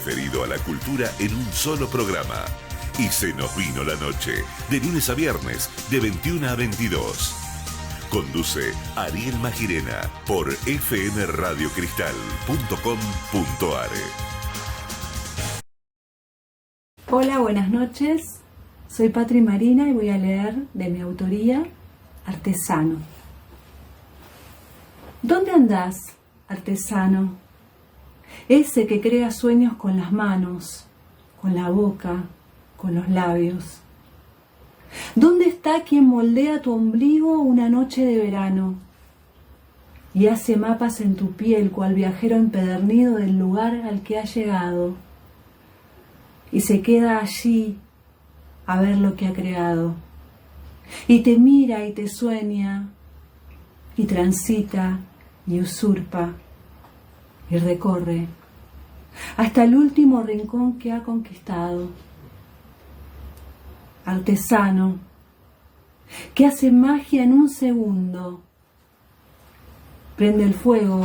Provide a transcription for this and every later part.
referido a la cultura en un solo programa. Y se nos vino la noche, de lunes a viernes, de 21 a 22. Conduce Ariel Magirena por fmradiocristal.com.ar. Hola, buenas noches. Soy Patri Marina y voy a leer de mi autoría Artesano. ¿Dónde andás, artesano? Ese que crea sueños con las manos, con la boca, con los labios. ¿Dónde está quien moldea tu ombligo una noche de verano y hace mapas en tu piel cual viajero empedernido del lugar al que ha llegado y se queda allí a ver lo que ha creado y te mira y te sueña y transita y usurpa y recorre hasta el último rincón que ha conquistado? Artesano, que hace magia en un segundo, prende el fuego,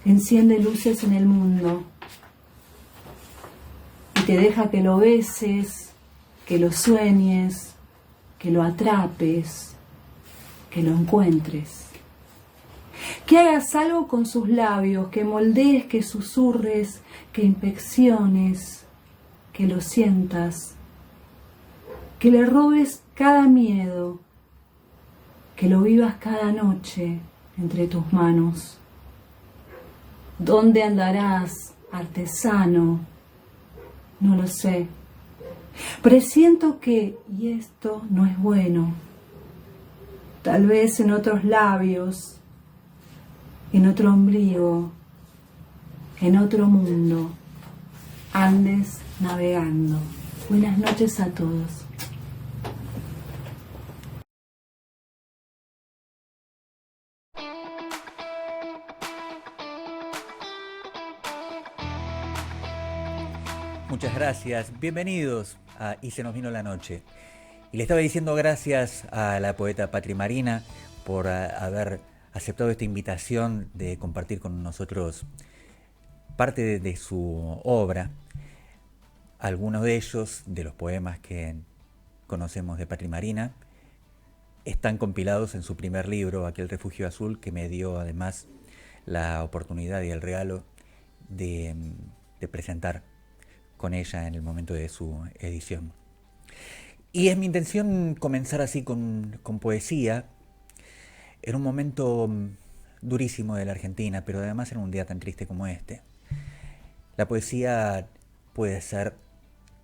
enciende luces en el mundo y te deja que lo beses, que lo sueñes, que lo atrapes, que lo encuentres. Que hagas algo con sus labios, que moldees, que susurres, que inspecciones, que lo sientas, que le robes cada miedo, que lo vivas cada noche entre tus manos. ¿Dónde andarás, artesano? No lo sé. Presiento que, y esto no es bueno, tal vez en otros labios, en otro ombligo, en otro mundo, andes navegando. Buenas noches a todos. Muchas gracias, bienvenidos a Y se nos vino la noche. Y le estaba diciendo gracias a la poeta Patri Marina por haber aceptado esta invitación de compartir con nosotros parte de su obra. Algunos de ellos, de los poemas que conocemos de Patri Marina, están compilados en su primer libro, Aquel refugio azul, que me dio además la oportunidad y el regalo de presentar con ella en el momento de su edición. Y es mi intención comenzar así con poesía, en un momento durísimo de la Argentina, pero además en un día tan triste como este. La poesía puede ser,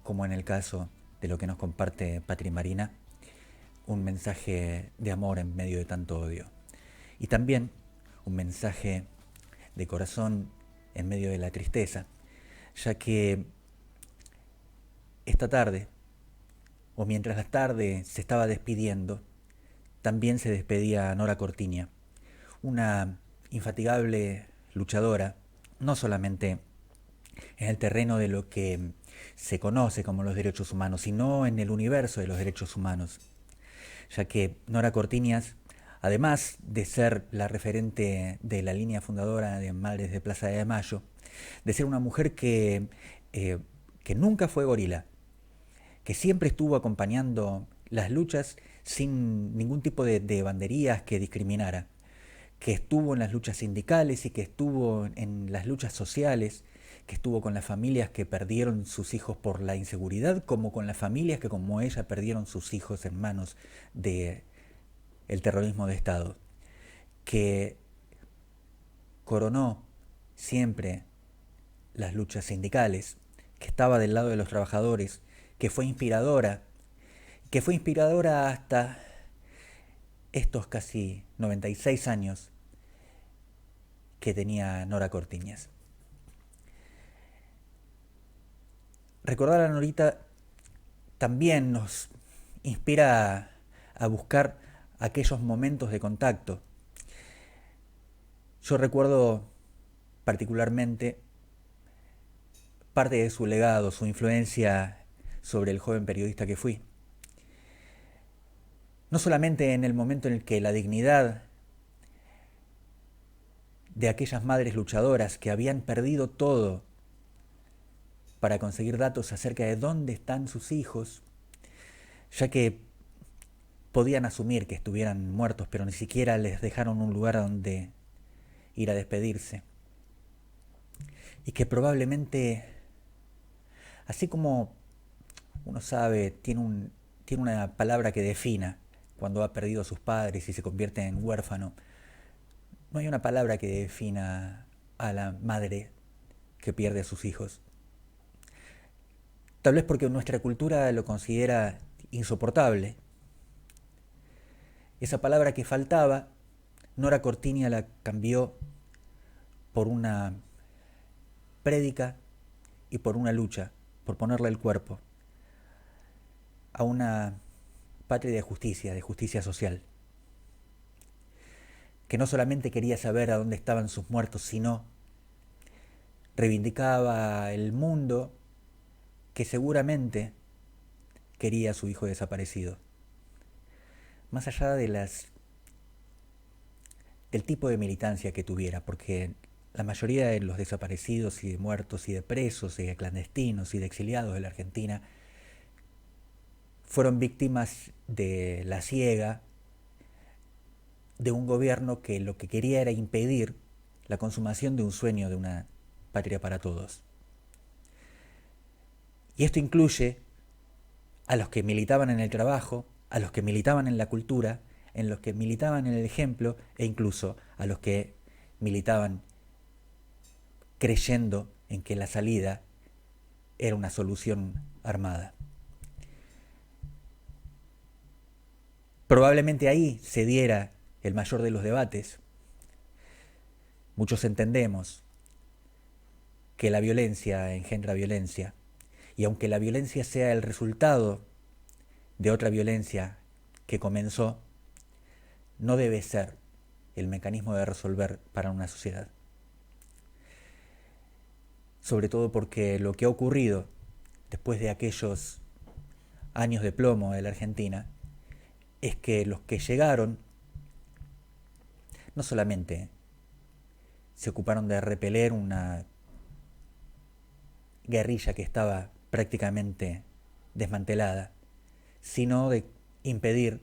como en el caso de lo que nos comparte Patri Marina, un mensaje de amor en medio de tanto odio. Y también un mensaje de corazón en medio de la tristeza, ya que esta tarde, o mientras la tarde se estaba despidiendo, también se despedía Nora Cortiña, una infatigable luchadora, no solamente en el terreno de lo que se conoce como los derechos humanos, sino en el universo de los derechos humanos, ya que Nora Cortiñas, además de ser la referente de la línea fundadora de Madres de Plaza de Mayo, de ser una mujer que nunca fue gorila, que siempre estuvo acompañando las luchas sin ningún tipo de banderías que discriminara, que estuvo en las luchas sindicales y que estuvo en las luchas sociales, que estuvo con las familias que perdieron sus hijos por la inseguridad, como con las familias que como ella perdieron sus hijos en manos del terrorismo de Estado, que coronó siempre las luchas sindicales, que estaba del lado de los trabajadores, que fue inspiradora hasta estos casi 96 años que tenía Nora Cortiñas. Recordar a Norita también nos inspira a buscar aquellos momentos de contacto. Yo recuerdo particularmente parte de su legado, su influencia sobre el joven periodista que fui. No solamente en el momento en el que la dignidad de aquellas madres luchadoras que habían perdido todo para conseguir datos acerca de dónde están sus hijos, ya que podían asumir que estuvieran muertos, pero ni siquiera les dejaron un lugar a donde ir a despedirse. Y que probablemente, así como uno sabe, tiene una palabra que defina cuando ha perdido a sus padres y se convierte en huérfano, no hay una palabra que defina a la madre que pierde a sus hijos. Tal vez porque nuestra cultura lo considera insoportable. Esa palabra que faltaba, Nora Cortiña la cambió por una prédica y por una lucha, por ponerle el cuerpo a una patria de justicia social, que no solamente quería saber a dónde estaban sus muertos, sino reivindicaba el mundo que seguramente quería a su hijo desaparecido. Más allá del tipo de militancia que tuviera, porque la mayoría de los desaparecidos y de muertos y de presos y de clandestinos y de exiliados de la Argentina fueron víctimas de la ciega de un gobierno que lo que quería era impedir la consumación de un sueño de una patria para todos. Y esto incluye a los que militaban en el trabajo, a los que militaban en la cultura, en los que militaban en el ejemplo e incluso a los que militaban creyendo en que la salida era una solución armada. Probablemente ahí se diera el mayor de los debates. Muchos entendemos que la violencia engendra violencia, y aunque la violencia sea el resultado de otra violencia que comenzó, no debe ser el mecanismo de resolver para una sociedad. Sobre todo porque lo que ha ocurrido después de aquellos años de plomo de la Argentina es que los que llegaron no solamente se ocuparon de repeler una guerrilla que estaba prácticamente desmantelada, sino de impedir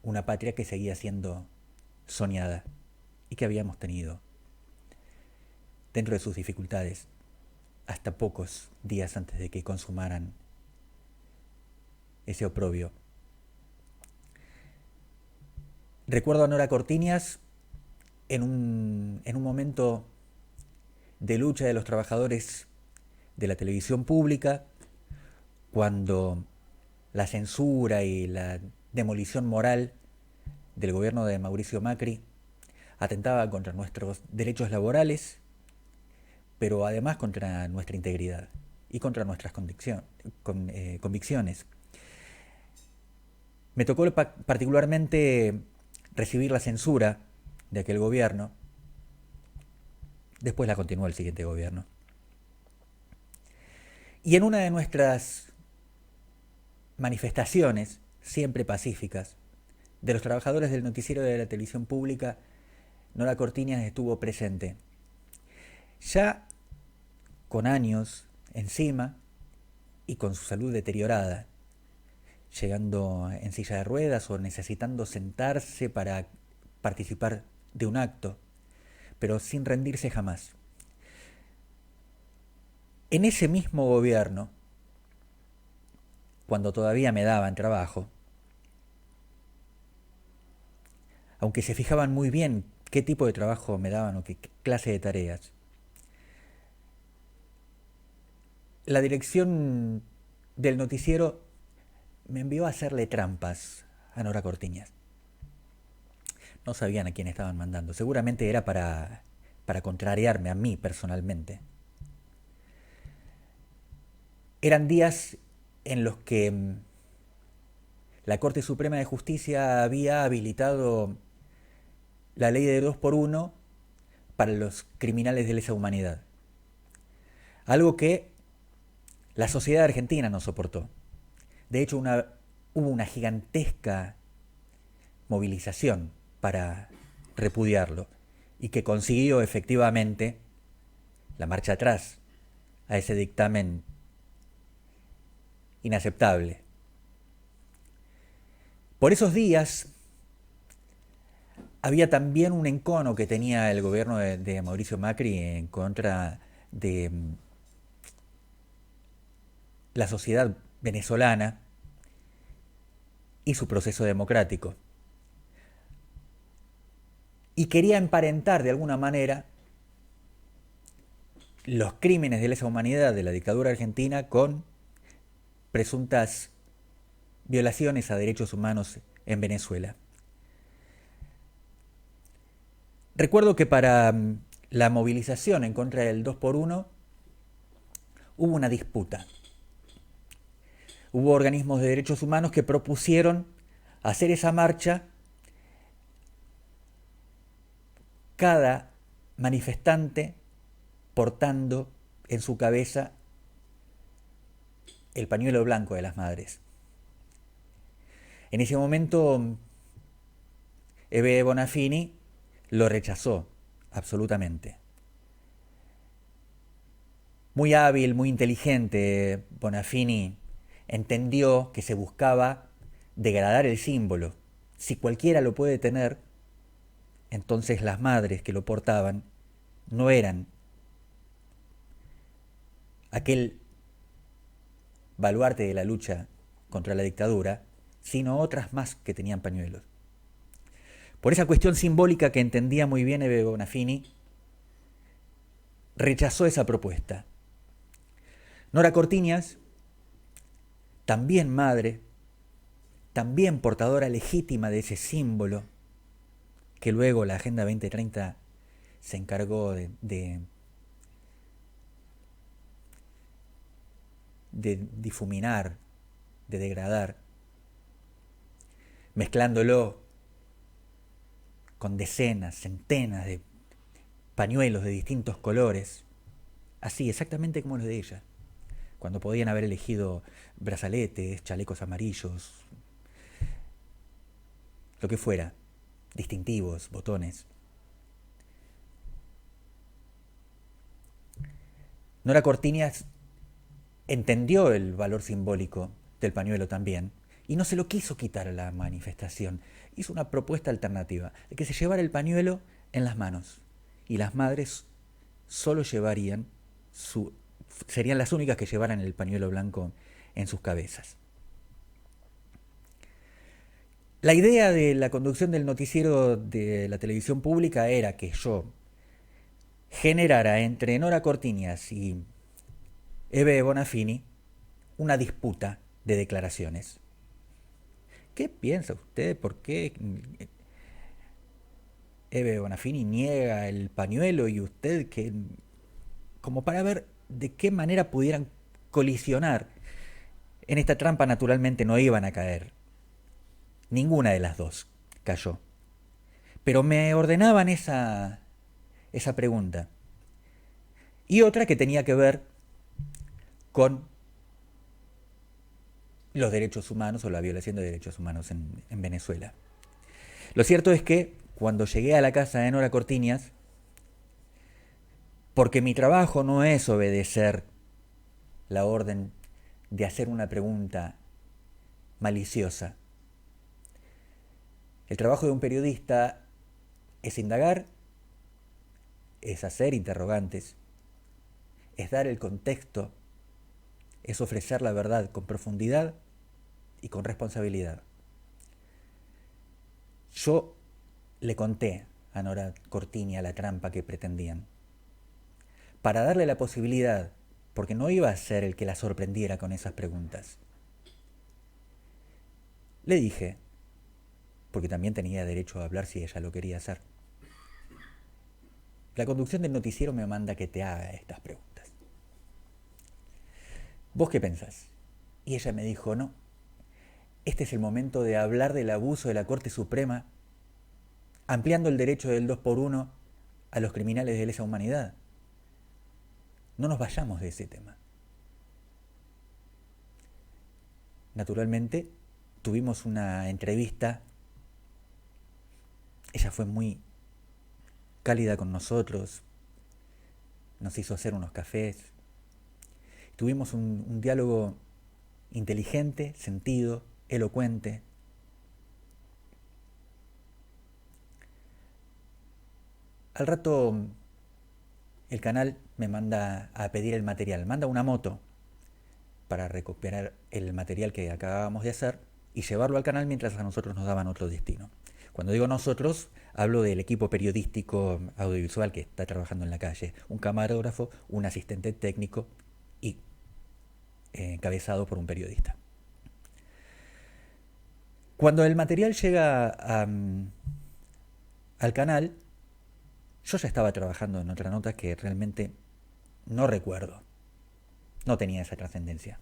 una patria que seguía siendo soñada y que habíamos tenido dentro de sus dificultades hasta pocos días antes de que consumaran ese oprobio. Recuerdo a Nora Cortiñas en un momento de lucha de los trabajadores de la televisión pública, cuando la censura y la demolición moral del gobierno de Mauricio Macri atentaba contra nuestros derechos laborales, pero además contra nuestra integridad y contra nuestras convicciones. Me tocó particularmente recibir la censura de aquel gobierno. Después la continuó el siguiente gobierno. Y en una de nuestras manifestaciones, siempre pacíficas, de los trabajadores del noticiero de la televisión pública, Nora Cortiñas estuvo presente. Ya con años encima y con su salud deteriorada, llegando en silla de ruedas o necesitando sentarse para participar de un acto, pero sin rendirse jamás. En ese mismo gobierno, cuando todavía me daban trabajo, aunque se fijaban muy bien qué tipo de trabajo me daban o qué clase de tareas, la dirección del noticiero me envió a hacerle trampas a Nora Cortiñas. No sabían a quién estaban mandando. Seguramente era para contrariarme a mí personalmente. Eran días en los que la Corte Suprema de Justicia había habilitado la ley de 2x1 para los criminales de lesa humanidad. Algo que la sociedad argentina no soportó. De hecho, hubo una gigantesca movilización para repudiarlo y que consiguió efectivamente la marcha atrás a ese dictamen inaceptable. Por esos días había también un encono que tenía el gobierno de Mauricio Macri en contra de la sociedad venezolana y su proceso democrático. Y quería emparentar de alguna manera los crímenes de lesa humanidad de la dictadura argentina con presuntas violaciones a derechos humanos en Venezuela. Recuerdo que para la movilización en contra del 2x1 hubo una disputa. Hubo organismos de derechos humanos que propusieron hacer esa marcha, cada manifestante portando en su cabeza el pañuelo blanco de las madres. En ese momento, Ebe Bonafini lo rechazó absolutamente. Muy hábil, muy inteligente, Bonafini entendió que se buscaba degradar el símbolo. Si cualquiera lo puede tener, entonces las madres que lo portaban no eran aquel baluarte de la lucha contra la dictadura, sino otras más que tenían pañuelos. Por esa cuestión simbólica que entendía muy bien Ebe Bonafini, rechazó esa propuesta. Nora Cortiñas, también madre, también portadora legítima de ese símbolo, que luego la Agenda 2030 se encargó de difuminar, de degradar, mezclándolo con decenas, centenas de pañuelos de distintos colores, así, exactamente como los de ella, cuando podían haber elegido brazaletes, chalecos amarillos, lo que fuera, distintivos, botones. Nora Cortiñas entendió el valor simbólico del pañuelo también y no se lo quiso quitar a la manifestación. Hizo una propuesta alternativa de que se llevara el pañuelo en las manos y las madres solo llevarían serían las únicas que llevaran el pañuelo blanco en sus cabezas. La idea de la conducción del noticiero de la televisión pública era que yo generara entre Nora Cortiñas y Ebe Bonafini una disputa de declaraciones. ¿Qué piensa usted? ¿Por qué Ebe Bonafini niega el pañuelo y usted que... como para ver de qué manera pudieran colisionar? En esta trampa naturalmente no iban a caer. Ninguna de las dos cayó. Pero me ordenaban esa pregunta. Y otra que tenía que ver con los derechos humanos o la violación de derechos humanos en Venezuela. Lo cierto es que cuando llegué a la casa de Nora Cortiñas, porque mi trabajo no es obedecer la orden de hacer una pregunta maliciosa. El trabajo de un periodista es indagar, es hacer interrogantes, es dar el contexto, es ofrecer la verdad con profundidad y con responsabilidad. Yo le conté a Nora Cortiñas la trampa que pretendían, para darle la posibilidad, porque no iba a ser el que la sorprendiera con esas preguntas. Le dije, porque también tenía derecho a hablar si ella lo quería hacer. La conducción del noticiero me manda que te haga estas preguntas. ¿Vos qué pensás? Y ella me dijo, no, este es el momento de hablar del abuso de la Corte Suprema, ampliando el derecho del 2x1 a los criminales de lesa humanidad. No nos vayamos de ese tema. Naturalmente, tuvimos una entrevista. Ella fue muy cálida con nosotros, nos hizo hacer unos cafés, Tuvimos un diálogo inteligente, sentido, elocuente. Al rato el canal me manda a pedir el material, manda una moto para recuperar el material que acabábamos de hacer y llevarlo al canal mientras a nosotros nos daban otro destino. Cuando digo nosotros, hablo del equipo periodístico audiovisual que está trabajando en la calle, un camarógrafo, un asistente técnico y encabezado por un periodista. Cuando el material llega al canal, yo ya estaba trabajando en otra nota que realmente no recuerdo. No tenía esa trascendencia.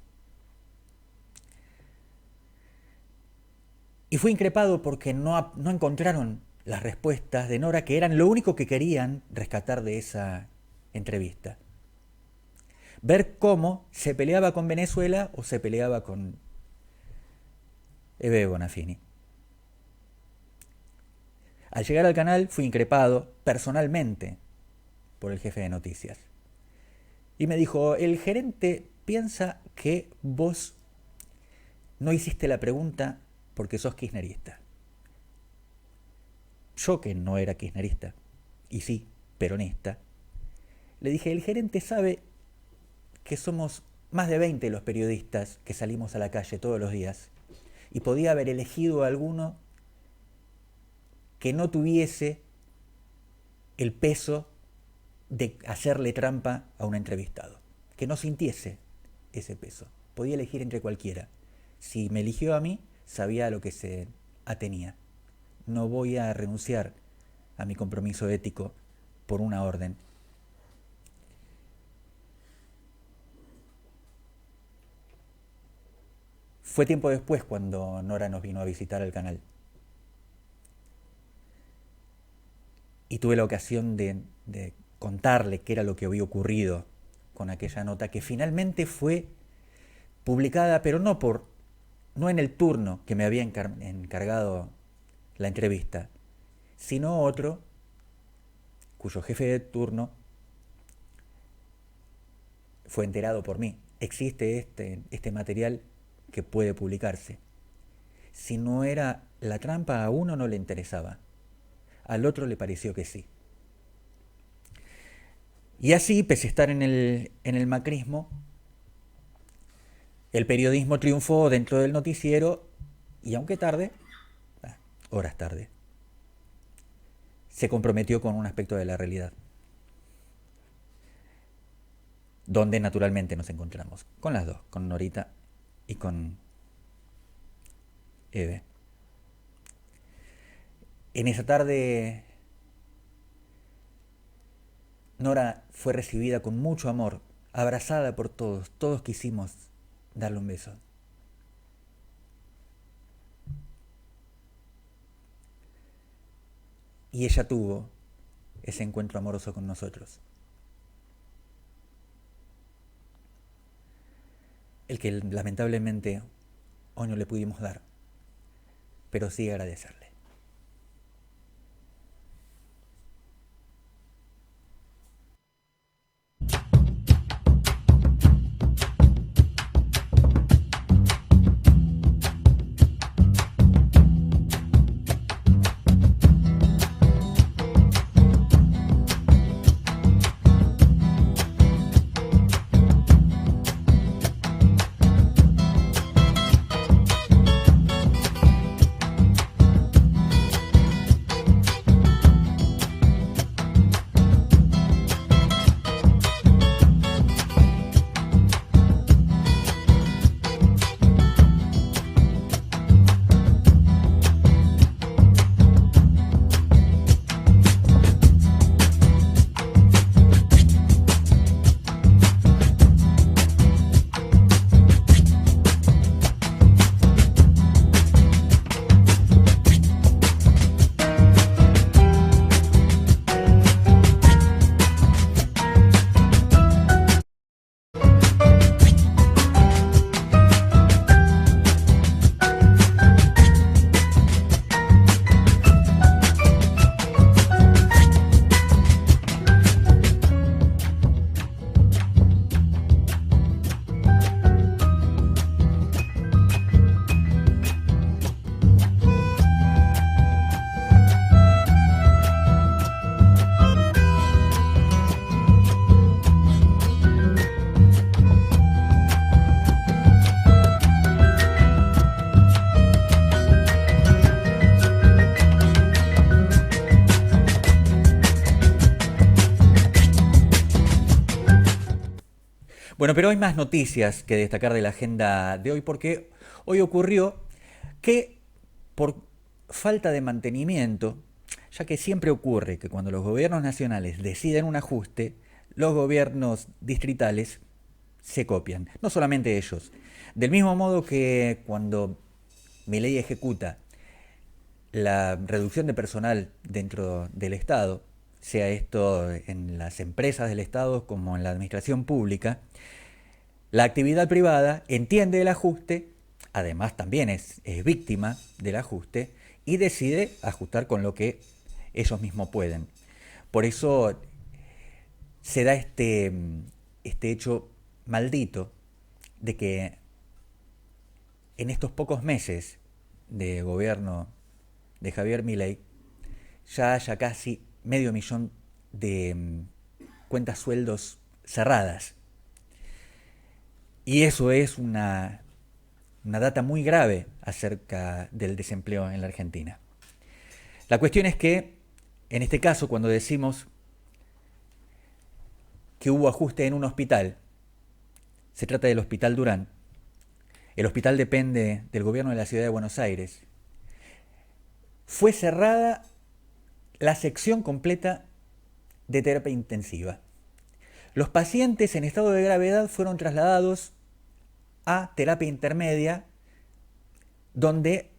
Y fui increpado porque no encontraron las respuestas de Nora, que eran lo único que querían rescatar de esa entrevista. Ver cómo se peleaba con Venezuela o se peleaba con Eve Bonafini. Al llegar al canal fui increpado personalmente por el jefe de noticias. Y me dijo, el gerente piensa que vos no hiciste la pregunta porque sos kirchnerista. Yo, que no era kirchnerista, y sí, peronista, le dije, el gerente sabe que somos más de 20 los periodistas que salimos a la calle todos los días y podía haber elegido a alguno que no tuviese el peso de hacerle trampa a un entrevistado, que no sintiese ese peso. Podía elegir entre cualquiera. Si me eligió a mí, sabía a lo que se atenía. No voy a renunciar a mi compromiso ético por una orden. Fue tiempo después cuando Nora nos vino a visitar al canal. Y tuve la ocasión de contarle qué era lo que había ocurrido con aquella nota que finalmente fue publicada, pero no en el turno que me había encargado la entrevista, sino otro cuyo jefe de turno fue enterado por mí. Existe este material que puede publicarse. Si no era la trampa, a uno no le interesaba. Al otro le pareció que sí. Y así, pese a estar en el macrismo, el periodismo triunfó dentro del noticiero y aunque tarde, horas tarde, se comprometió con un aspecto de la realidad, donde naturalmente nos encontramos, con las dos, con Norita y con Eve. En esa tarde, Nora fue recibida con mucho amor, abrazada por todos. Todos quisimos darle un beso. Y ella tuvo ese encuentro amoroso con nosotros. El que lamentablemente hoy no le pudimos dar, pero sí agradecerle. Bueno, pero hay más noticias que destacar de la agenda de hoy, porque hoy ocurrió que por falta de mantenimiento, ya que siempre ocurre que cuando los gobiernos nacionales deciden un ajuste, los gobiernos distritales se copian, no solamente ellos. Del mismo modo que cuando Milei ejecuta la reducción de personal dentro del Estado, sea esto en las empresas del Estado como en la administración pública, la actividad privada entiende el ajuste, además también es víctima del ajuste y decide ajustar con lo que ellos mismos pueden. Por eso se da este hecho maldito de que en estos pocos meses de gobierno de Javier Milei ya haya casi 500.000 de cuentas sueldos cerradas. Y eso es una data muy grave acerca del desempleo en la Argentina. La cuestión es que, en este caso, cuando decimos que hubo ajuste en un hospital, se trata del Hospital Durán. El hospital depende del gobierno de la ciudad de Buenos Aires. Fue cerrada la sección completa de terapia intensiva. Los pacientes en estado de gravedad fueron trasladados a terapia intermedia, donde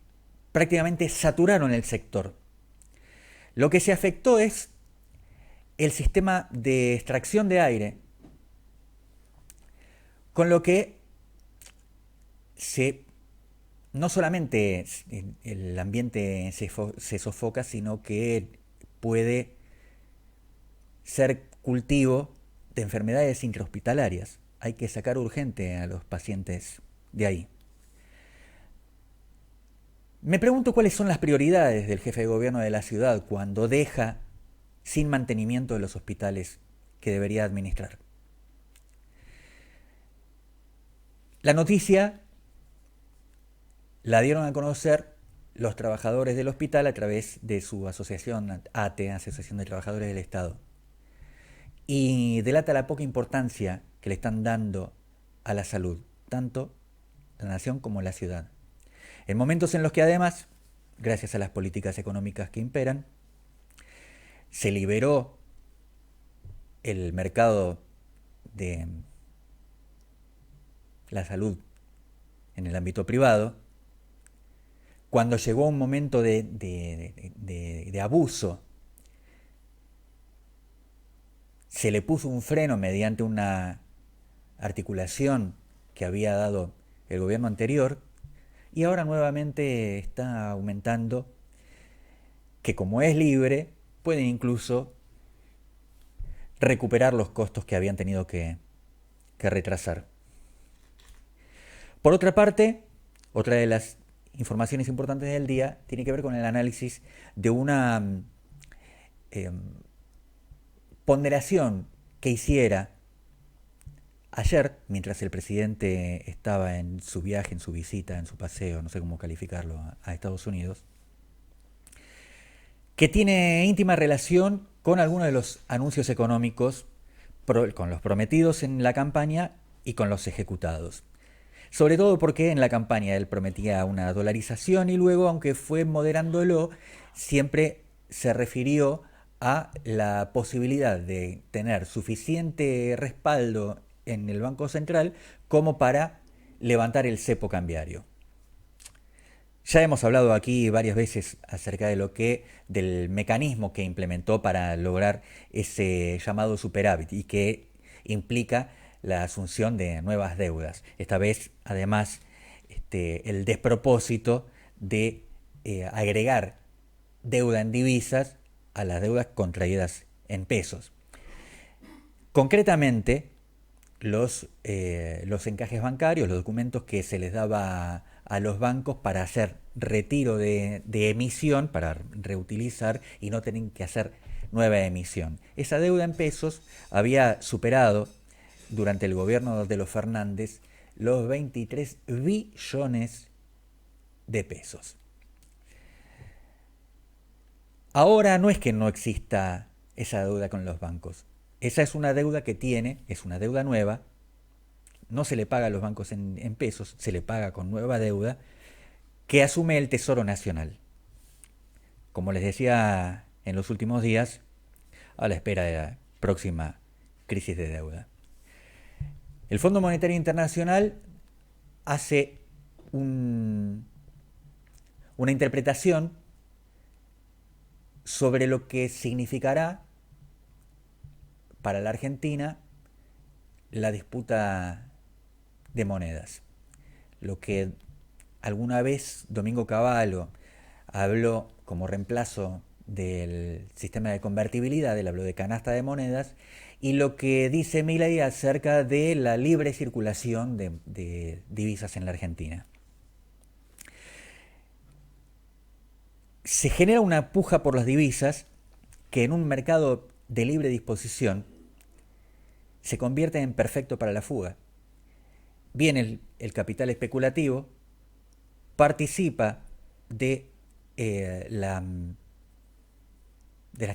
prácticamente saturaron el sector. Lo que se afectó es el sistema de extracción de aire, con lo que no solamente el ambiente se sofoca, sino que puede ser cultivo de enfermedades intrahospitalarias. Hay que sacar urgente a los pacientes de ahí. Me pregunto cuáles son las prioridades del jefe de gobierno de la ciudad cuando deja sin mantenimiento de los hospitales que debería administrar. La noticia la dieron a conocer los trabajadores del hospital a través de su asociación ATE, Asociación de Trabajadores del Estado. Y delata la poca importancia que le están dando a la salud, tanto la nación como la ciudad. En momentos en los que además, gracias a las políticas económicas que imperan, se liberó el mercado de la salud en el ámbito privado, cuando llegó un momento de abuso, se le puso un freno mediante una articulación que había dado el gobierno anterior, y ahora nuevamente está aumentando, que como es libre, pueden incluso recuperar los costos que habían tenido que retrasar. Por otra parte, otra de las informaciones importantes del día tiene que ver con el análisis de una ponderación que hiciera ayer, mientras el presidente estaba en su viaje, en su visita, en su paseo, no sé cómo calificarlo, a Estados Unidos, que tiene íntima relación con algunos de los anuncios económicos, con los prometidos en la campaña y con los ejecutados. Sobre todo porque en la campaña él prometía una dolarización y luego, aunque fue moderándolo, siempre se refirió a la posibilidad de tener suficiente respaldo en el Banco Central como para levantar el cepo cambiario. Ya hemos hablado aquí varias veces acerca del mecanismo que implementó para lograr ese llamado superávit y que implica la asunción de nuevas deudas. Esta vez, además, el despropósito de agregar deuda en divisas a las deudas contraídas en pesos. Concretamente, los encajes bancarios, los documentos que se les daba a los bancos para hacer retiro de emisión, para reutilizar y no tener que hacer nueva emisión. Esa deuda en pesos había superado durante el gobierno de los Fernández los 23 billones de pesos. Ahora no es que no exista esa deuda con los bancos. Esa es una deuda que es una deuda nueva, no se le paga a los bancos en pesos, se le paga con nueva deuda que asume el Tesoro Nacional. Como les decía en los últimos días, a la espera de la próxima crisis de deuda. El Fondo Monetario Internacional hace una interpretación sobre lo que significará para la Argentina la disputa de monedas. Lo que alguna vez Domingo Cavallo habló como reemplazo del sistema de convertibilidad, él habló de canasta de monedas, y lo que dice Milei acerca de la libre circulación de divisas en la Argentina. Se genera una puja por las divisas que en un mercado de libre disposición se convierte en perfecto para la fuga. Viene el capital especulativo, participa de las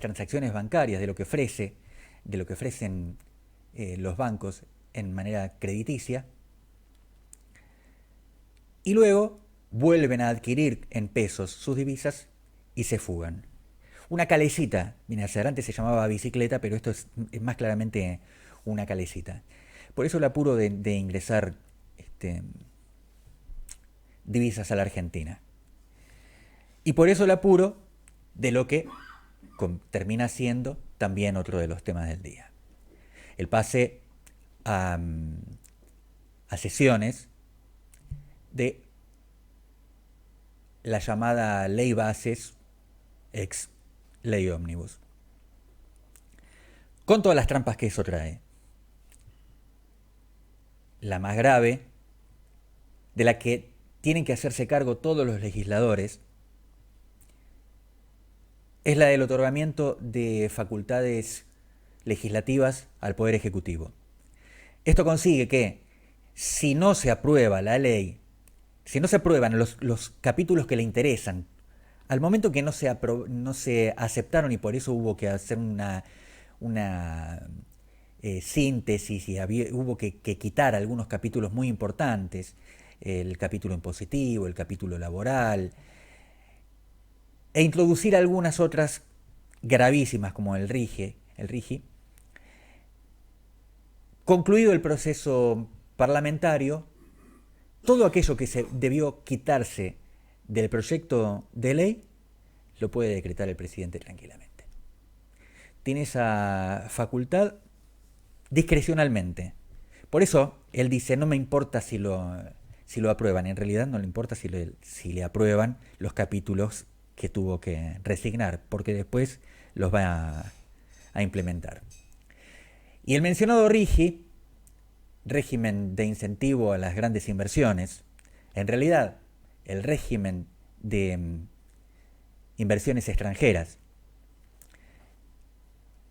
transacciones bancarias, de lo que ofrecen los bancos en manera crediticia, y luego vuelven a adquirir en pesos sus divisas y se fugan. Una calecita viene a ser, antes se llamaba bicicleta, pero esto es más claramente una calecita. Por eso el apuro de ingresar divisas a la Argentina. Y por eso el apuro de lo que termina siendo también otro de los temas del día. El pase a sesiones de la llamada Ley Bases, ex Ley Ómnibus, con todas las trampas que eso trae. La más grave, de la que tienen que hacerse cargo todos los legisladores, es la del otorgamiento de facultades legislativas al Poder Ejecutivo. Esto consigue que, si no se aprueba la ley, si no se aprueban los capítulos que le interesan, al momento que no se aceptaron y por eso hubo que hacer una síntesis y hubo que quitar algunos capítulos muy importantes, el capítulo impositivo, el capítulo laboral, e introducir algunas otras gravísimas como el RIGI. Concluido el proceso parlamentario, todo aquello que se debió quitarse del proyecto de ley lo puede decretar el presidente tranquilamente. Tiene esa facultad discrecionalmente. Por eso él dice, no me importa si lo aprueban. En realidad no le importa si le aprueban los capítulos que tuvo que resignar, porque después los va a implementar. Y el mencionado RIGI, régimen de incentivo a las grandes inversiones, en realidad el régimen de inversiones extranjeras,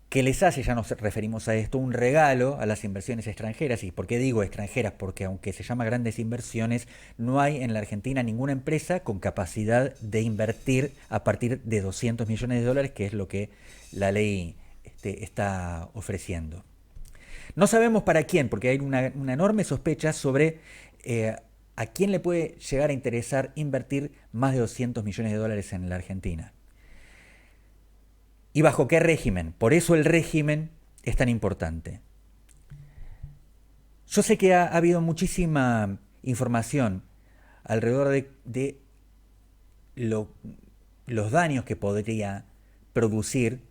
que les hace, ya nos referimos a esto, un regalo a las inversiones extranjeras. ¿Y por qué digo extranjeras? Porque aunque se llama grandes inversiones, no hay en la Argentina ninguna empresa con capacidad de invertir a partir de 200 millones de dólares, que es lo que la ley está ofreciendo. No sabemos para quién, porque hay una enorme sospecha sobre a quién le puede llegar a interesar invertir más de 200 millones de dólares en la Argentina. ¿Y bajo qué régimen? Por eso el régimen es tan importante. Yo sé que ha habido muchísima información alrededor de los daños que podría producir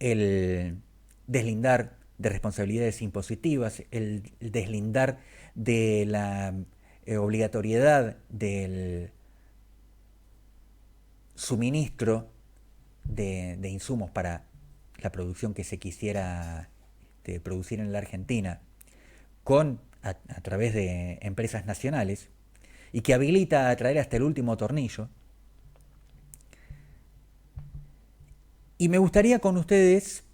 el deslindar de responsabilidades impositivas, el deslindar de la obligatoriedad del suministro de insumos para la producción que se quisiera producir en la Argentina a través de empresas nacionales, y que habilita a traer hasta el último tornillo. Y me gustaría con ustedes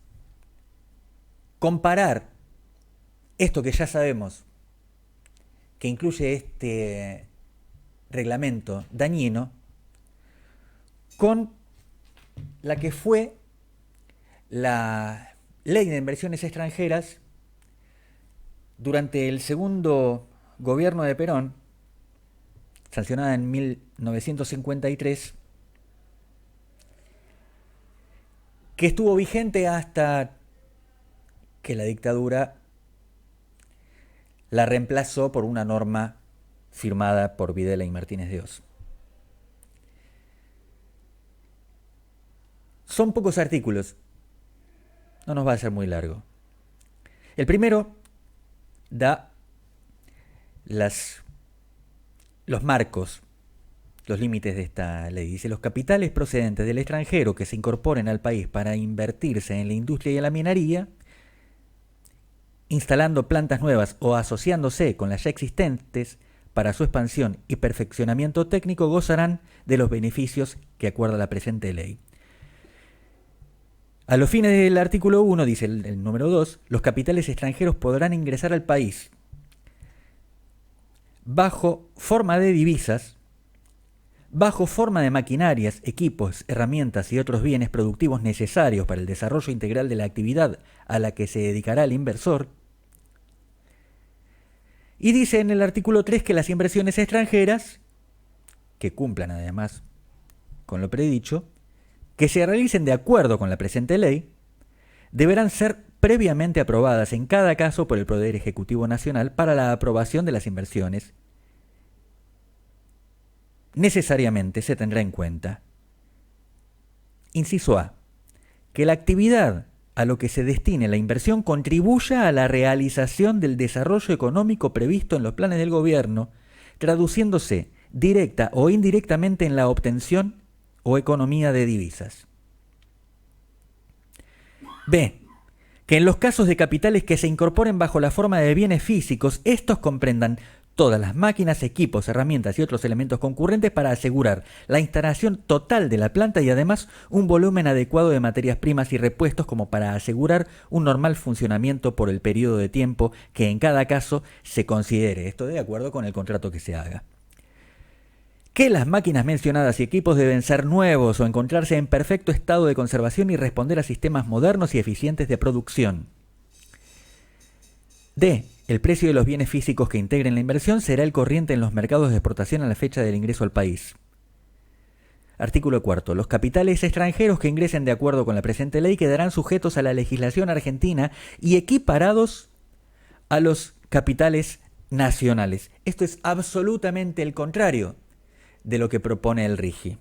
comparar esto que ya sabemos que incluye este reglamento dañino con la que fue la Ley de Inversiones Extranjeras durante el segundo gobierno de Perón, sancionada en 1953, que estuvo vigente hasta que la dictadura la reemplazó por una norma firmada por Videla y Martínez de Oz. Son pocos artículos, no nos va a ser muy largo. El primero da los marcos, los límites de esta ley. Dice: los capitales procedentes del extranjero que se incorporen al país para invertirse en la industria y en la minería, instalando plantas nuevas o asociándose con las ya existentes para su expansión y perfeccionamiento técnico, gozarán de los beneficios que acuerda la presente ley. A los fines del artículo 1, dice el número 2, los capitales extranjeros podrán ingresar al país bajo forma de divisas, bajo forma de maquinarias, equipos, herramientas y otros bienes productivos necesarios para el desarrollo integral de la actividad a la que se dedicará el inversor. Y dice en el artículo 3 que las inversiones extranjeras, que cumplan además con lo predicho, que se realicen de acuerdo con la presente ley, deberán ser previamente aprobadas en cada caso por el Poder Ejecutivo Nacional para la aprobación de las inversiones. Necesariamente se tendrá en cuenta, inciso A, que la actividad a lo que se destine la inversión contribuya a la realización del desarrollo económico previsto en los planes del gobierno, traduciéndose directa o indirectamente en la obtención o economía de divisas. B. Que en los casos de capitales que se incorporen bajo la forma de bienes físicos, estos comprendan todas las máquinas, equipos, herramientas y otros elementos concurrentes para asegurar la instalación total de la planta y además un volumen adecuado de materias primas y repuestos como para asegurar un normal funcionamiento por el periodo de tiempo que en cada caso se considere. Esto de acuerdo con el contrato que se haga. Que las máquinas mencionadas y equipos deben ser nuevos o encontrarse en perfecto estado de conservación y responder a sistemas modernos y eficientes de producción. D. El precio de los bienes físicos que integren la inversión será el corriente en los mercados de exportación a la fecha del ingreso al país. Artículo 4. Los capitales extranjeros que ingresen de acuerdo con la presente ley quedarán sujetos a la legislación argentina y equiparados a los capitales nacionales. Esto es absolutamente el contrario de lo que propone el RIGI.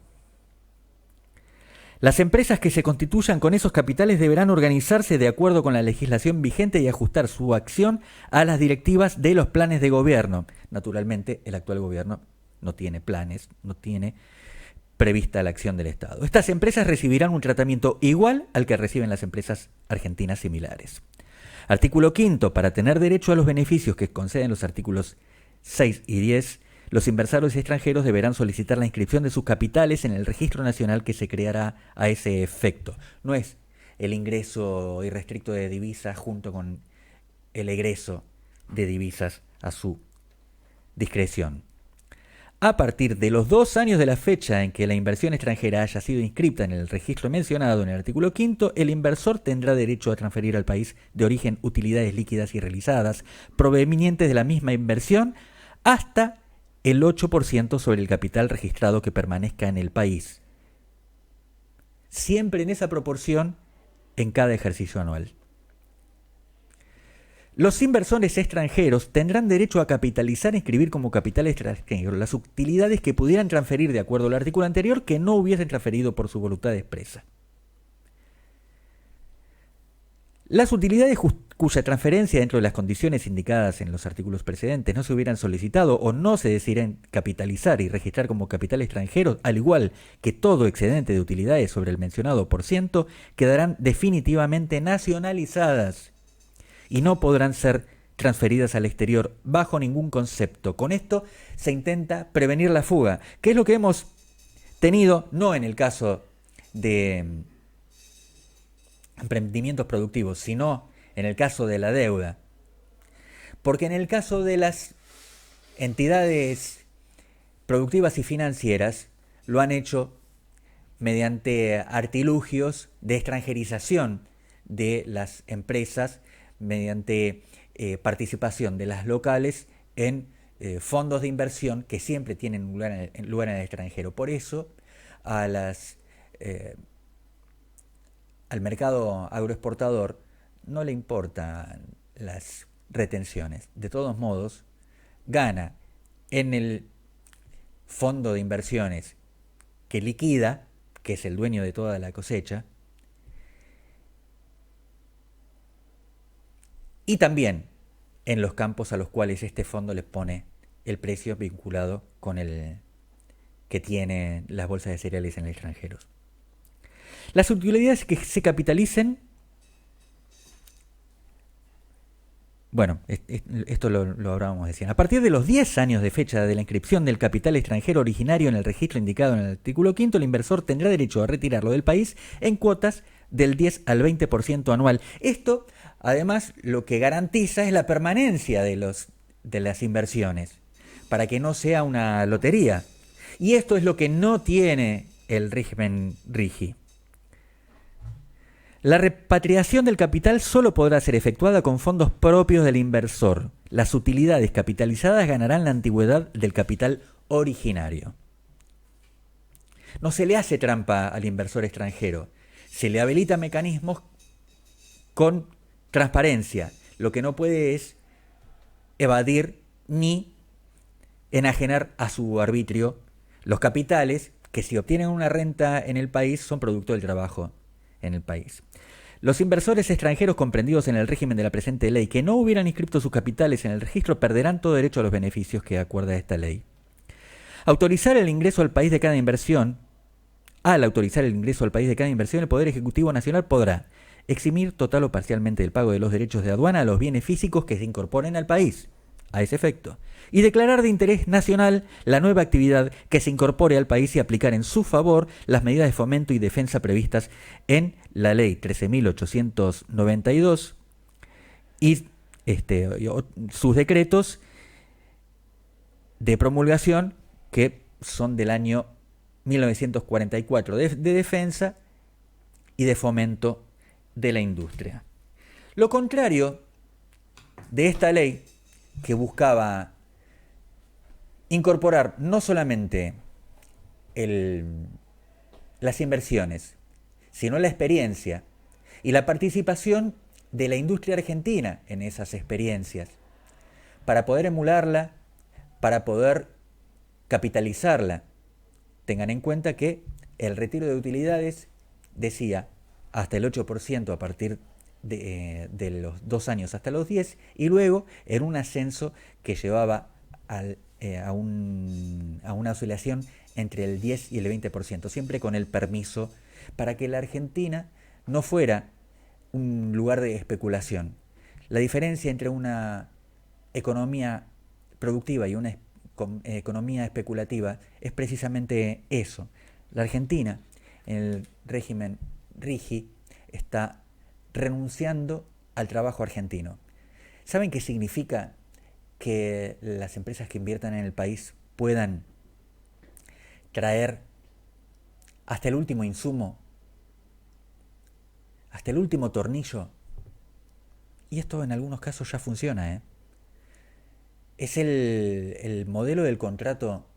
Las empresas que se constituyan con esos capitales deberán organizarse de acuerdo con la legislación vigente y ajustar su acción a las directivas de los planes de gobierno. Naturalmente, el actual gobierno no tiene planes, no tiene prevista la acción del Estado. Estas empresas recibirán un tratamiento igual al que reciben las empresas argentinas similares. Artículo 5. Para tener derecho a los beneficios que conceden los artículos 6 y 10, los inversores extranjeros deberán solicitar la inscripción de sus capitales en el registro nacional que se creará a ese efecto. No es el ingreso irrestricto de divisas junto con el egreso de divisas a su discreción. A partir de los 2 años de la fecha en que la inversión extranjera haya sido inscripta en el registro mencionado en el artículo 5, el inversor tendrá derecho a transferir al país de origen utilidades líquidas y realizadas provenientes de la misma inversión hasta el 8% sobre el capital registrado que permanezca en el país, siempre en esa proporción en cada ejercicio anual. Los inversores extranjeros tendrán derecho a capitalizar e inscribir como capital extranjero las utilidades que pudieran transferir de acuerdo al artículo anterior que no hubiesen transferido por su voluntad expresa. Las utilidades cuya transferencia dentro de las condiciones indicadas en los artículos precedentes no se hubieran solicitado o no se decidiera capitalizar y registrar como capital extranjero, al igual que todo excedente de utilidades sobre el mencionado por ciento, quedarán definitivamente nacionalizadas y no podrán ser transferidas al exterior bajo ningún concepto. Con esto se intenta prevenir la fuga, que es lo que hemos tenido, no en el caso de emprendimientos productivos, sino en el caso de la deuda. Porque en el caso de las entidades productivas y financieras lo han hecho mediante artilugios de extranjerización de las empresas, mediante participación de las locales en fondos de inversión que siempre tienen lugar en el extranjero. Por eso al mercado agroexportador no le importan las retenciones. De todos modos, gana en el fondo de inversiones que liquida, que es el dueño de toda la cosecha, y también en los campos a los cuales este fondo les pone el precio vinculado con el que tienen las bolsas de cereales en el extranjero. Las utilidades que se capitalicen, bueno, esto lo hablábamos recién. A partir de los 10 años de fecha de la inscripción del capital extranjero originario en el registro indicado en el artículo 5, el inversor tendrá derecho a retirarlo del país en cuotas del 10 al 20% anual. Esto, además, lo que garantiza es la permanencia de las inversiones, para que no sea una lotería. Y esto es lo que no tiene el régimen RIGI. La repatriación del capital solo podrá ser efectuada con fondos propios del inversor. Las utilidades capitalizadas ganarán la antigüedad del capital originario. No se le hace trampa al inversor extranjero. Se le habilita mecanismos con transparencia. Lo que no puede es evadir ni enajenar a su arbitrio los capitales que, si obtienen una renta en el país, son producto del trabajo en el país. Los inversores extranjeros comprendidos en el régimen de la presente ley que no hubieran inscrito sus capitales en el registro perderán todo derecho a los beneficios que acuerda esta ley. Autorizar el ingreso al país de cada inversión. Al autorizar el ingreso al país de cada inversión, el Poder Ejecutivo Nacional podrá eximir total o parcialmente del pago de los derechos de aduana a los bienes físicos que se incorporen al país, a ese efecto, y declarar de interés nacional la nueva actividad que se incorpore al país y aplicar en su favor las medidas de fomento y defensa previstas en la Ley 13.892 y sus decretos de promulgación, que son del año 1944, de defensa y de fomento de la industria. Lo contrario de esta ley, que buscaba incorporar no solamente las inversiones, sino la experiencia y la participación de la industria argentina en esas experiencias, para poder emularla, para poder capitalizarla. Tengan en cuenta que el retiro de utilidades decía hasta el 8% a partir de los 2 años hasta los 10, y luego en un ascenso que llevaba a una oscilación entre el 10 y el 20%, siempre con el permiso, para que la Argentina no fuera un lugar de especulación. La diferencia entre una economía productiva y una economía especulativa es precisamente eso. La Argentina, en el régimen RIGI, está renunciando al trabajo argentino. ¿Saben qué significa que las empresas que inviertan en el país puedan traer hasta el último insumo, hasta el último tornillo? Y esto en algunos casos ya funciona, Es el modelo del contrato,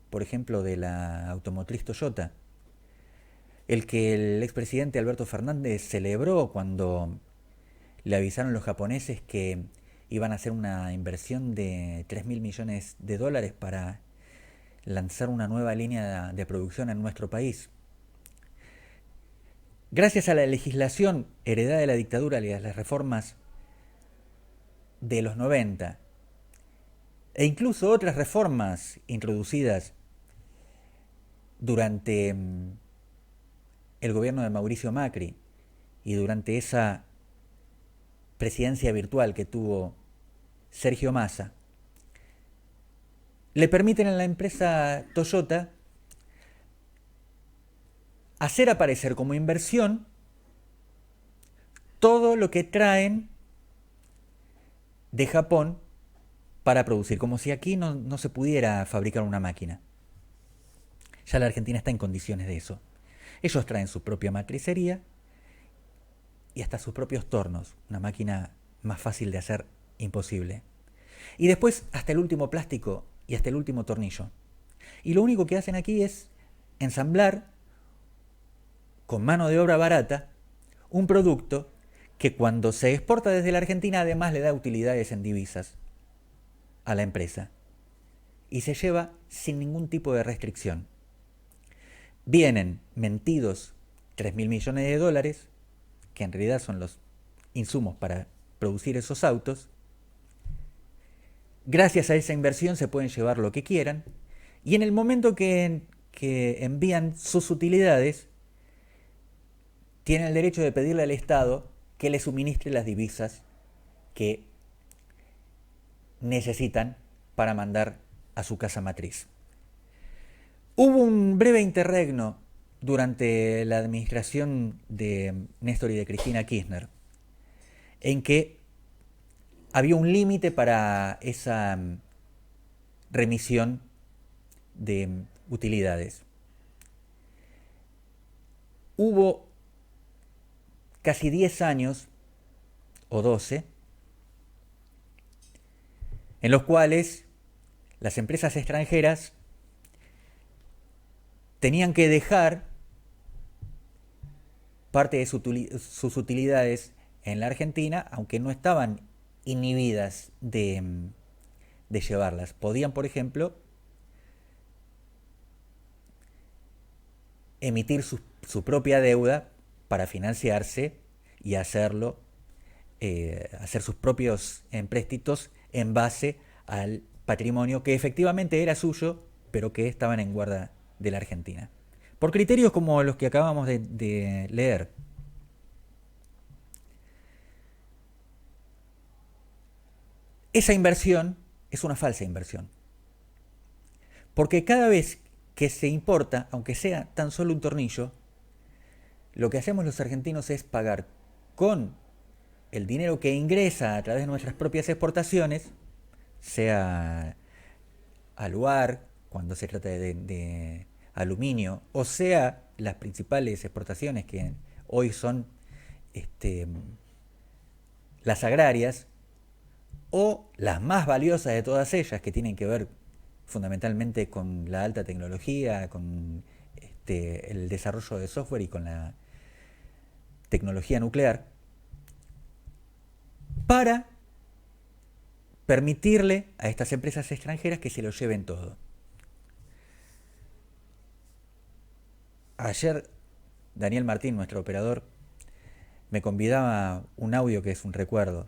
por ejemplo, de la automotriz Toyota, el que el expresidente Alberto Fernández celebró cuando le avisaron los japoneses que iban a hacer una inversión de $3.000 millones para lanzar una nueva línea de producción en nuestro país. Gracias a la legislación heredada de la dictadura y a las reformas de los 90, e incluso otras reformas introducidas durante el gobierno de Mauricio Macri y durante esa presidencia virtual que tuvo Sergio Massa, le permiten a la empresa Toyota hacer aparecer como inversión todo lo que traen de Japón para producir, como si aquí no se pudiera fabricar una máquina. Ya la Argentina está en condiciones de eso. Ellos traen su propia matricería y hasta sus propios tornos, una máquina más fácil de hacer imposible. Y después hasta el último plástico y hasta el último tornillo. Y lo único que hacen aquí es ensamblar con mano de obra barata un producto que cuando se exporta desde la Argentina además le da utilidades en divisas a la empresa y se lleva sin ningún tipo de restricción. Vienen mentidos 3.000 millones de dólares, que en realidad son los insumos para producir esos autos. Gracias a esa inversión se pueden llevar lo que quieran y en el momento que envían sus utilidades tienen el derecho de pedirle al Estado que les suministre las divisas que necesitan para mandar a su casa matriz. Hubo un breve interregno durante la administración de Néstor y de Cristina Kirchner, en que había un límite para esa remisión de utilidades. Hubo casi 10 años, o 12, en los cuales las empresas extranjeras tenían que dejar parte de sus utilidades en la Argentina, aunque no estaban inhibidas de llevarlas. Podían, por ejemplo, emitir su propia deuda para financiarse y hacerlo, hacer sus propios empréstitos en base al patrimonio que efectivamente era suyo, pero que estaban en guarda de la Argentina. Por criterios como los que acabamos de leer. Esa inversión es una falsa inversión. Porque cada vez que se importa, aunque sea tan solo un tornillo, lo que hacemos los argentinos es pagar con el dinero que ingresa a través de nuestras propias exportaciones, sea aluar, cuando se trata de aluminio, o sea las principales exportaciones que hoy son las agrarias, o las más valiosas de todas ellas, que tienen que ver fundamentalmente con la alta tecnología, con el desarrollo de software y con la tecnología nuclear, para permitirle a estas empresas extranjeras que se lo lleven todo. Ayer Daniel Martín, nuestro operador, me convidaba un audio que es un recuerdo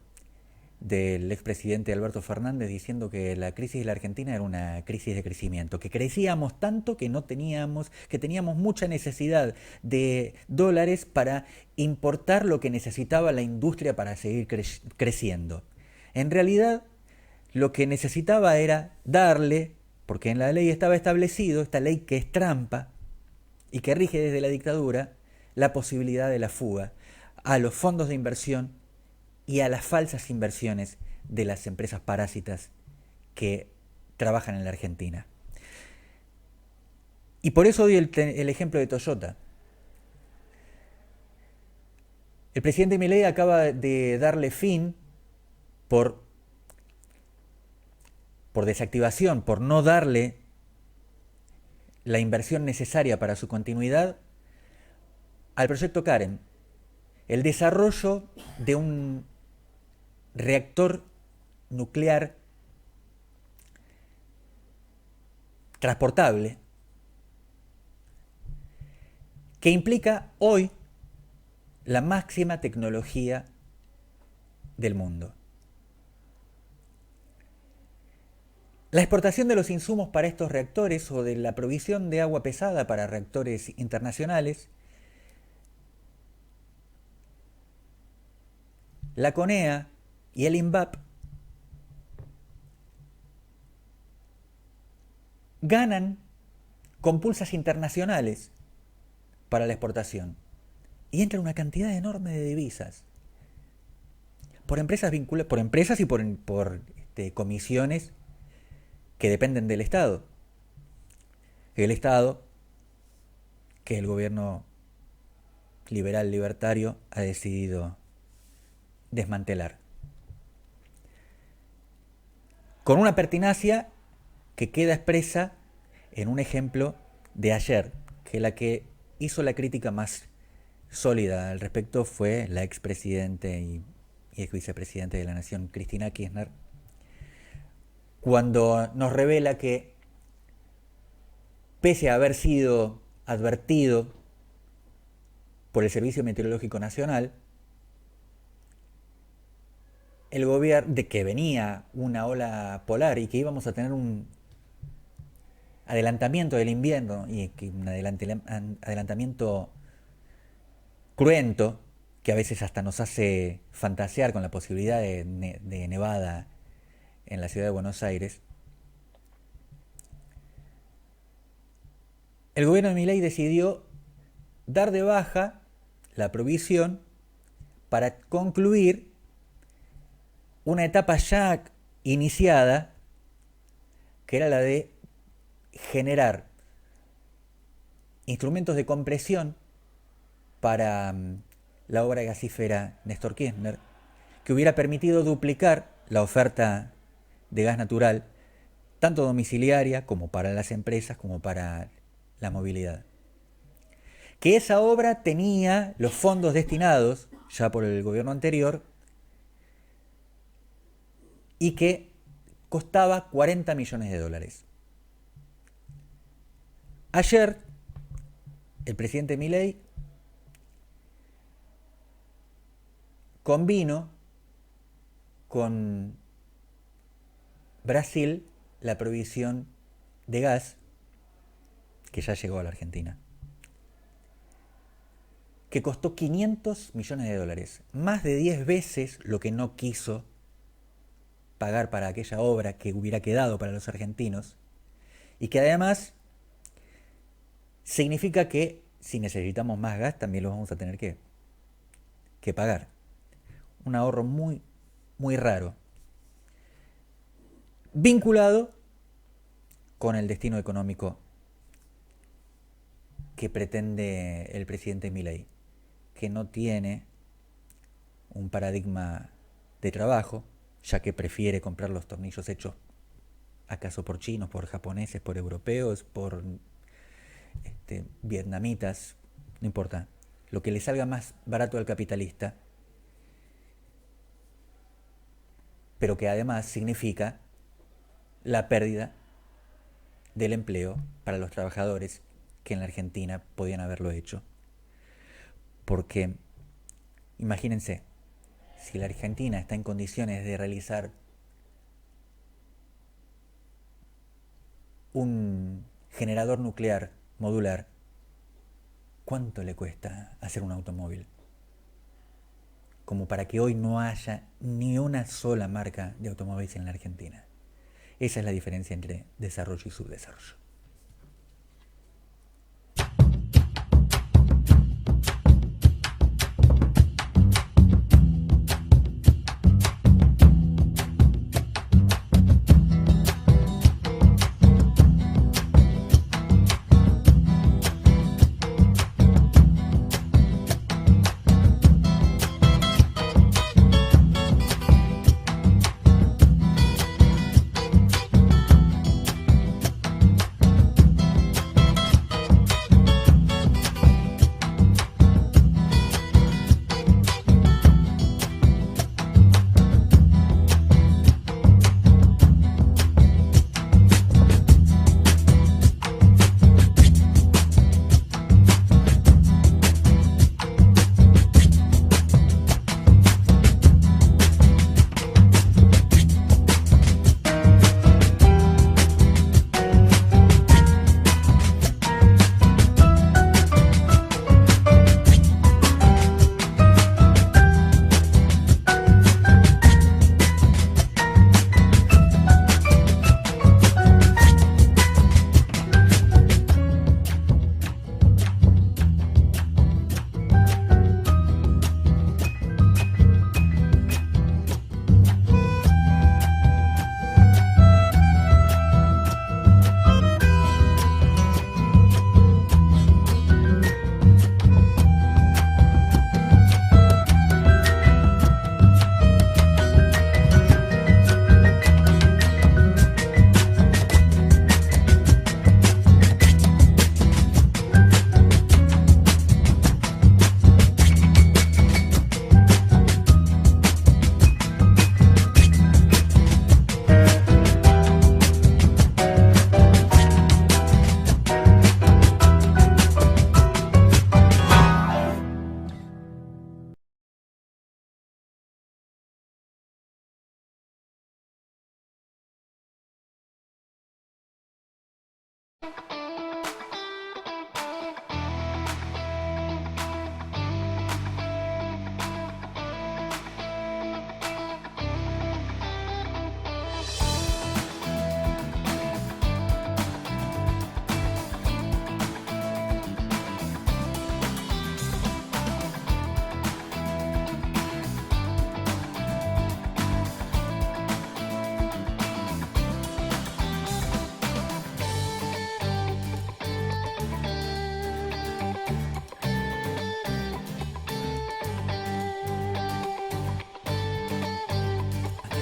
del expresidente Alberto Fernández diciendo que la crisis de la Argentina era una crisis de crecimiento, que crecíamos tanto que teníamos mucha necesidad de dólares para importar lo que necesitaba la industria para seguir creciendo. En realidad, lo que necesitaba era darle, porque en la ley estaba establecido, esta ley que es trampa y que rige desde la dictadura, la posibilidad de la fuga a los fondos de inversión y a las falsas inversiones de las empresas parásitas que trabajan en la Argentina. Y por eso doy el ejemplo de Toyota. El presidente Milei acaba de darle fin por desactivación, por no darle la inversión necesaria para su continuidad al proyecto Karen, el desarrollo de un reactor nuclear transportable que implica hoy la máxima tecnología del mundo. La exportación de los insumos para estos reactores o de la provisión de agua pesada para reactores internacionales, la CONEA y el INVAP ganan compulsas internacionales para la exportación y entra una cantidad enorme de divisas por empresas y por comisiones que dependen del Estado. El Estado que el gobierno liberal libertario ha decidido desmantelar. con una pertinacia que queda expresa en un ejemplo de ayer, que la que hizo la crítica más sólida al respecto fue la expresidente y ex vicepresidente de la Nación, Cristina Kirchner, cuando nos revela que, pese a haber sido advertido por el Servicio Meteorológico Nacional, el gobierno, de que venía una ola polar y que íbamos a tener un adelantamiento del invierno, y que un adelantamiento cruento, que a veces hasta nos hace fantasear con la posibilidad de nevada en la ciudad de Buenos Aires, el gobierno de Milei decidió dar de baja la provisión para concluir una etapa ya iniciada, que era la de generar instrumentos de compresión para la obra gasífera Néstor Kirchner, que hubiera permitido duplicar la oferta de gas natural, tanto domiciliaria como para las empresas, como para la movilidad. Que esa obra tenía los fondos destinados ya por el gobierno anterior y que costaba 40 millones de dólares. Ayer, el presidente Milei convino con Brasil la provisión de gas que ya llegó a la Argentina, que costó 500 millones de dólares, más de 10 veces lo que no quiso pagar para aquella obra que hubiera quedado para los argentinos, y que además significa que si necesitamos más gas también lo vamos a tener que pagar. Un ahorro muy, muy raro, vinculado con el destino económico que pretende el presidente Milei, que no tiene un paradigma de trabajo, ya que prefiere comprar los tornillos hechos acaso por chinos, por japoneses, por europeos, por vietnamitas, no importa, lo que le salga más barato al capitalista, pero que además significa la pérdida del empleo para los trabajadores que en la Argentina podían haberlo hecho. Porque, imagínense, si la Argentina está en condiciones de realizar un generador nuclear modular, ¿cuánto le cuesta hacer un automóvil? Como para que hoy no haya ni una sola marca de automóviles en la Argentina. Esa es la diferencia entre desarrollo y subdesarrollo.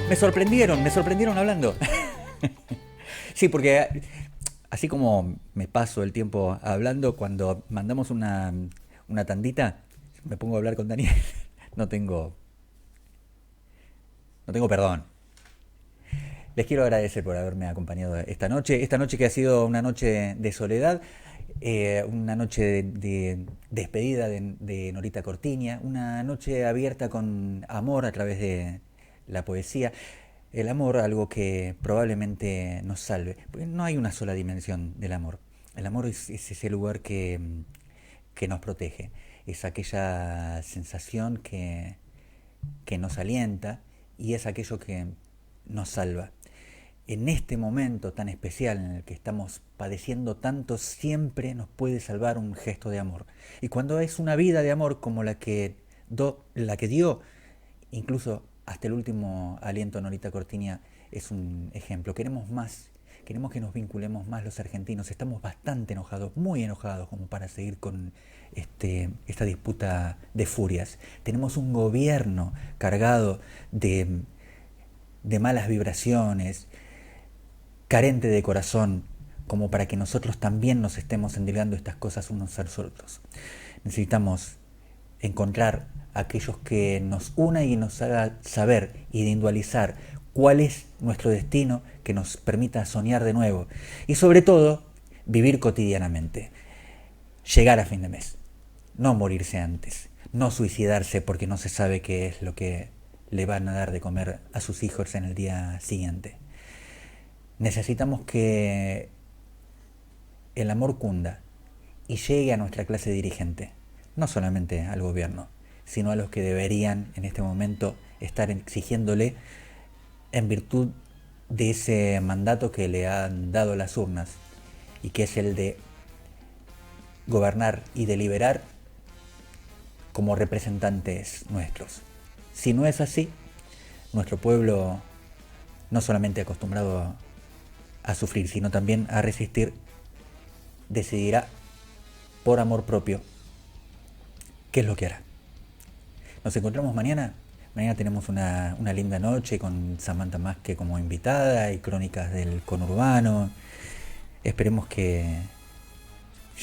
Me sorprendieron hablando. Sí, porque así como me paso el tiempo hablando, cuando mandamos una tandita, me pongo a hablar con Daniel. No tengo perdón. Les quiero agradecer por haberme acompañado esta noche que ha sido una noche de soledad, una noche de despedida de Norita Cortiña, una noche abierta con amor a través de la poesía. El amor, algo que probablemente nos salve, porque no hay una sola dimensión del amor. El amor es ese lugar que nos protege, es aquella sensación que nos alienta y es aquello que nos salva. En este momento tan especial en el que estamos padeciendo tanto, siempre nos puede salvar un gesto de amor. Y cuando es una vida de amor como la que dio, incluso hasta el último aliento, Norita Cortiña es un ejemplo. Queremos más, queremos que nos vinculemos más los argentinos. Estamos bastante enojados, muy enojados como para seguir con esta disputa de furias. Tenemos un gobierno cargado de malas vibraciones, carente de corazón, como para que nosotros también nos estemos endilgando estas cosas unos a los otros. Necesitamos encontrar aquellos que nos una y nos haga saber, individualizar cuál es nuestro destino, que nos permita soñar de nuevo y sobre todo vivir cotidianamente, llegar a fin de mes, no morirse antes, no suicidarse porque no se sabe qué es lo que le van a dar de comer a sus hijos en el día siguiente. Necesitamos que el amor cunda y llegue a nuestra clase dirigente, no solamente al gobierno, sino a los que deberían en este momento estar exigiéndole en virtud de ese mandato que le han dado las urnas y que es el de gobernar y deliberar como representantes nuestros. Si no es así, nuestro pueblo, no solamente acostumbrado a sufrir, sino también a resistir, decidirá por amor propio qué es lo que hará. Nos encontramos mañana. Mañana tenemos una linda noche con Samantha Masque como invitada y crónicas del conurbano. Esperemos que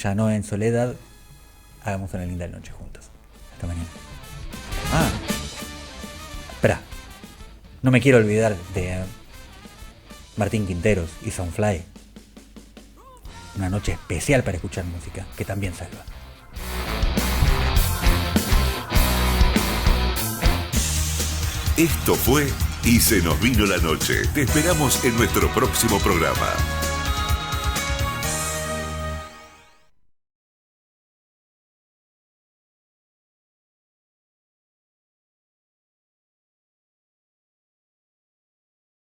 ya no en soledad hagamos una linda noche juntos. Hasta mañana. Espera. No me quiero olvidar de Martín Quinteros y Soundfly. Una noche especial para escuchar música, que también salva. Esto fue Y se nos vino la noche. Te esperamos en nuestro próximo programa.